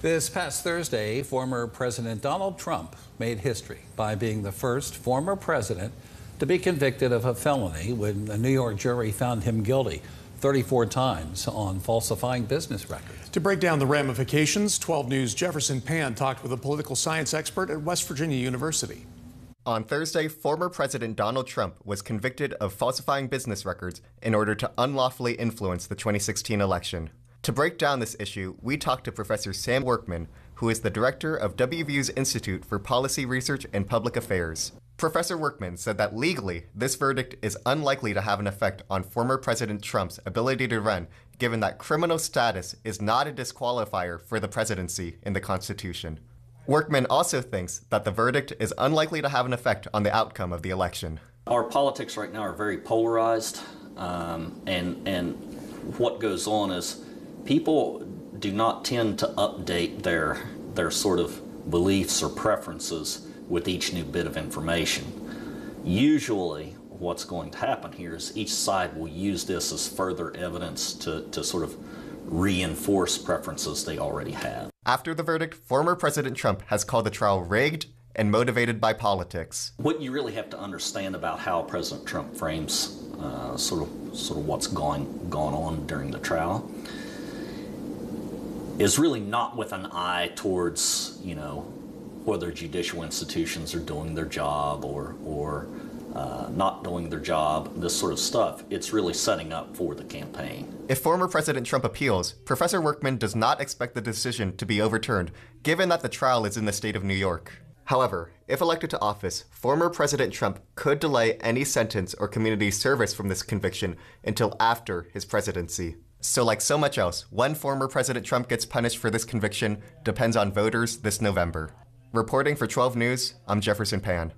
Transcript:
This past Thursday, former President Donald Trump made history by being the first former president to be convicted of a felony when a New York jury found him guilty 34 times on falsifying business records. To break down the ramifications, 12 News' Jefferson Pan talked with a political science expert at West Virginia University. On Thursday, former President Donald Trump was convicted of falsifying business records in order to unlawfully influence the 2016 election. To break down this issue, we talked to Professor Sam Workman, who is the director of WVU's Institute for Policy Research and Public Affairs. Professor Workman said that legally, this verdict is unlikely to have an effect on former President Trump's ability to run, given that criminal status is not a disqualifier for the presidency in the Constitution. Workman also thinks that the verdict is unlikely to have an effect on the outcome of the election. Our politics right now are very polarized, and what goes on is people do not tend to update their sort of beliefs or preferences with each new bit of information. Usually what's going to happen here is each side will use this as further evidence to sort of reinforce preferences they already have. After the verdict, former President Trump has called the trial rigged and motivated by politics. What you really have to understand about how President Trump frames sort of what's gone on during the trial is really not with an eye towards, whether judicial institutions are doing their job or not doing their job, this sort of stuff. It's really setting up for the campaign. If former President Trump appeals, Professor Workman does not expect the decision to be overturned, given that the trial is in the state of New York. However, if elected to office, former President Trump could delay any sentence or community service from this conviction until after his presidency. So like so much else, when former President Trump gets punished for this conviction depends on voters this November. Reporting for 12 News, I'm Jefferson Pan.